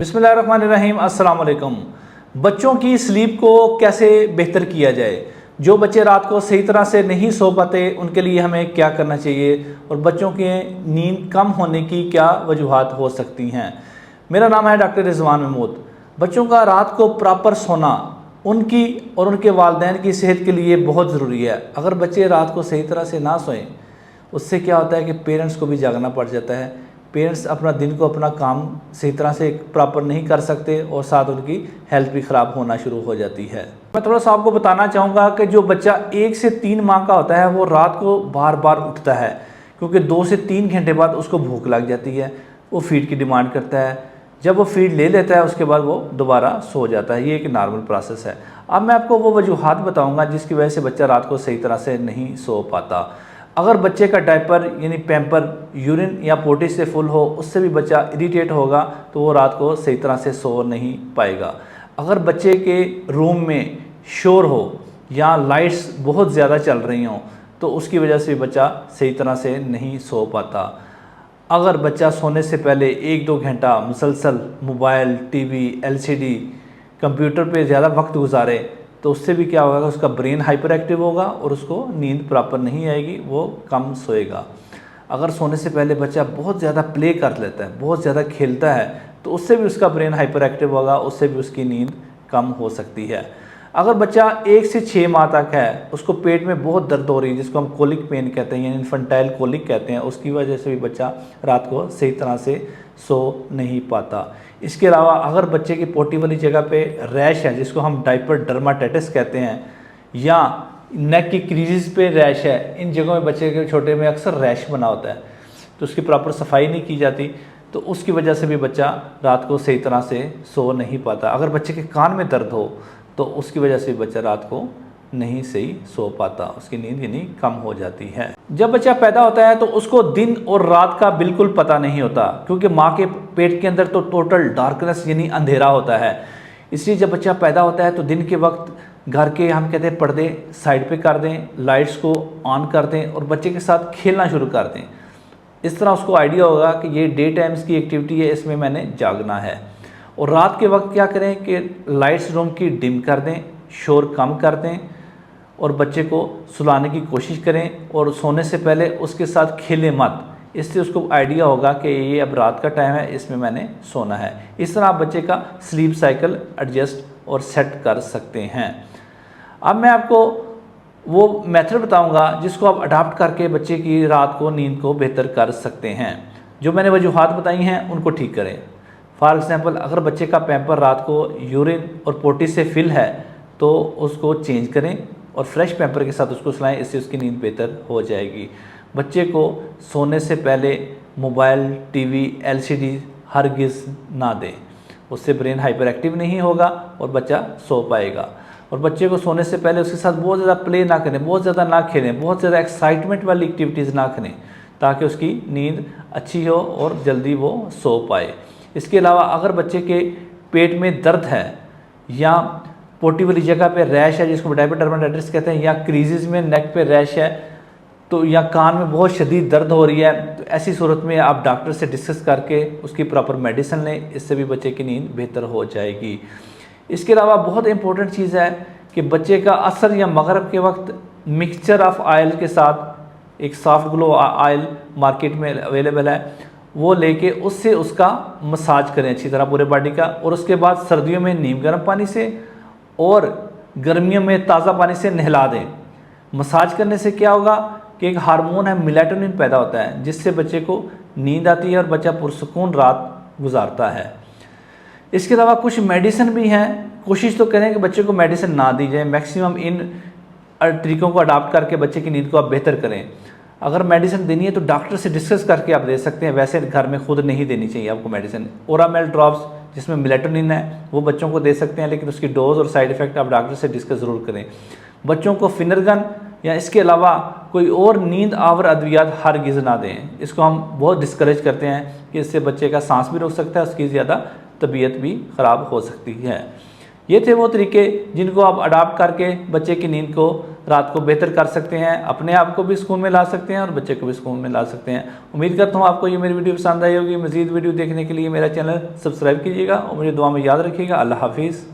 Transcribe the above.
बिस्मिल्लाहिर्रहमानिर्रहीम। अस्सलाम वालेकुम। बच्चों की स्लीप को कैसे बेहतर किया जाए। जो बच्चे रात को सही तरह से नहीं सो पाते उनके लिए हमें क्या करना चाहिए और बच्चों के नींद कम होने की क्या वजूहात हो सकती हैं। मेरा नाम है डॉक्टर रिजवान महमूद। बच्चों का रात को प्रॉपर सोना उनकी और उनके वालिदैन की सेहत के लिए बहुत ज़रूरी है। अगर बच्चे रात को सही तरह से ना सोएं उससे क्या होता है कि पेरेंट्स को भी जागना पड़ जाता है। पेरेंट्स अपना दिन को अपना काम सही तरह से प्रॉपर नहीं कर सकते और साथ उनकी हेल्थ भी ख़राब होना शुरू हो जाती है। मैं थोड़ा सा आपको बताना चाहूँगा कि जो बच्चा 1 से 3 माह का होता है वो रात को बार बार उठता है क्योंकि 2 से 3 घंटे बाद उसको भूख लग जाती है। वो फीड की डिमांड करता है। जब वो फीड ले लेता है उसके बाद वो दोबारा सो जाता है। ये एक नॉर्मल प्रोसेस है। अब मैं आपको वो वजूहात बताऊँगा जिसकी वजह से बच्चा रात को सही तरह से नहीं सो पाता। अगर बच्चे का डायपर यानी पैम्पर यूरिन या पोटी से फुल हो उससे भी बच्चा इरिटेट होगा तो वो रात को सही तरह से सो नहीं पाएगा। अगर बच्चे के रूम में शोर हो या लाइट्स बहुत ज़्यादा चल रही हों तो उसकी वजह से भी बच्चा सही तरह से नहीं सो पाता। अगर बच्चा सोने से पहले 1-2 घंटा मुसलसल मोबाइल, टीवी, एलसीडी, कंप्यूटर पे ज़्यादा वक्त गुजारे तो उससे भी क्या होगा, उसका ब्रेन हाइपर एक्टिव होगा और उसको नींद प्रॉपर नहीं आएगी, वो कम सोएगा। अगर सोने से पहले बच्चा बहुत ज़्यादा प्ले कर लेता है, बहुत ज़्यादा खेलता है तो उससे भी उसका ब्रेन हाइपर एक्टिव होगा, उससे भी उसकी नींद कम हो सकती है। अगर बच्चा 1 से 6 माह तक है, उसको पेट में बहुत दर्द हो रही है जिसको हम कोलिक पेन कहते हैं या इन्फेंटाइल कोलिक कहते हैं, उसकी वजह से भी बच्चा रात को सही तरह से सो नहीं पाता। इसके अलावा अगर बच्चे की पोटी वाली जगह पे रैश है जिसको हम डायपर डर्माटाइटिस कहते हैं या नेक की क्रीजेस पे रैश है, इन जगहों में बच्चे के छोटे में अक्सर रैश बना होता है तो उसकी प्रॉपर सफाई नहीं की जाती तो उसकी वजह से भी बच्चा रात को सही तरह से सो नहीं पाता। अगर बच्चे के कान में दर्द हो तो उसकी वजह से बच्चा रात को नहीं सही सो पाता, उसकी नींद यानी कम हो जाती है। जब बच्चा पैदा होता है तो उसको दिन और रात का बिल्कुल पता नहीं होता क्योंकि माँ के पेट के अंदर तो टोटल डार्कनेस यानी अंधेरा होता है। इसलिए जब बच्चा पैदा होता है तो दिन के वक्त घर के हम कहते हैं पर्दे साइड पे कर दें, लाइट्स को ऑन कर दें और बच्चे के साथ खेलना शुरू कर दें। इस तरह उसको आइडिया होगा कि ये डे टाइम्स की एक्टिविटी है, इसमें मैंने जागना है। और रात के वक्त क्या करें कि लाइट्स रूम की डिम कर दें, शोर कम कर दें और बच्चे को सुलाने की कोशिश करें और सोने से पहले उसके साथ खेलें मत। इससे उसको आइडिया होगा कि ये अब रात का टाइम है, इसमें मैंने सोना है। इस तरह आप बच्चे का स्लीप साइकिल एडजस्ट और सेट कर सकते हैं। अब मैं आपको वो मेथड बताऊंगा जिसको आप अडाप्ट करके बच्चे की रात को नींद को बेहतर कर सकते हैं। जो मैंने वजूहात बताई हैं उनको ठीक करें। फॉर एग्ज़ाम्पल अगर बच्चे का पैम्पर रात को यूरिन और पोटी से फिल है तो उसको चेंज करें और फ्रेश पैम्पर के साथ उसको सुलाएं, इससे उसकी नींद बेहतर हो जाएगी। बच्चे को सोने से पहले मोबाइल, टीवी, एलसीडी हरगिज़ ना दें, उससे ब्रेन हाइपर एक्टिव नहीं होगा और बच्चा सो पाएगा। और बच्चे को सोने से पहले उसके साथ बहुत ज़्यादा प्ले ना करें, बहुत ज़्यादा ना खेलें, बहुत ज़्यादा एक्साइटमेंट वाली एक्टिविटीज़ ना करें ताकि उसकी नींद अच्छी हो और जल्दी वो सो पाए। इसके अलावा अगर बच्चे के पेट में दर्द है या पोटी वाली जगह पे रैश है जिसको डायपर डर्माटाइटिस कहते हैं या क्रीजेस में नेक पे रैश है तो या कान में बहुत शदीद दर्द हो रही है तो ऐसी सूरत में आप डॉक्टर से डिस्कस करके उसकी प्रॉपर मेडिसिन लें, इससे भी बच्चे की नींद बेहतर हो जाएगी। इसके अलावा बहुत इंपॉर्टेंट चीज़ है कि बच्चे का असर या मगरिब के वक्त मिक्सचर ऑफ ऑयल के साथ एक सॉफ्ट ग्लो ऑयल मार्केट में अवेलेबल है, वो लेके उससे उसका मसाज करें अच्छी तरह पूरे बॉडी का। और उसके बाद सर्दियों में नीम गर्म पानी से और गर्मियों में ताज़ा पानी से नहला दें। मसाज करने से क्या होगा कि एक हार्मोन है मेलाटोनिन पैदा होता है जिससे बच्चे को नींद आती है और बच्चा पुरसुकून रात गुजारता है। इसके अलावा कुछ मेडिसिन भी हैं, कोशिश तो करें कि बच्चे को मेडिसिन ना दी जाए। मैक्सिमम इन तरीक़ों को अडॉप्ट करके बच्चे की नींद को आप बेहतर करें। अगर मेडिसिन देनी है तो डॉक्टर से डिस्कस करके आप दे सकते हैं, वैसे घर में खुद नहीं देनी चाहिए आपको मेडिसिन। ओरामेल ड्रॉप्स जिसमें मेलाटोनिन है वो बच्चों को दे सकते हैं, लेकिन उसकी डोज और साइड इफ़ेक्ट आप डॉक्टर से डिस्कस ज़रूर करें। बच्चों को फिनरगन या इसके अलावा कोई और नींद आवर अद्वियात हरगिज़ ना दें। इसको हम बहुत डिस्करेज करते हैं कि इससे बच्चे का सांस भी रुक सकता है, उसकी ज़्यादा तबीयत भी ख़राब हो सकती है। ये थे वो तरीके जिनको आप अडाप्ट करके बच्चे की नींद को रात को बेहतर कर सकते हैं, अपने आप को भी सुकून में ला सकते हैं और बच्चे को भी सुकून में ला सकते हैं। उम्मीद करता हूँ आपको ये मेरी वीडियो पसंद आई होगी। मज़ीद वीडियो देखने के लिए मेरा चैनल सब्सक्राइब कीजिएगा और मुझे दुआ में याद रखिएगा। अल्लाह हाफिज़।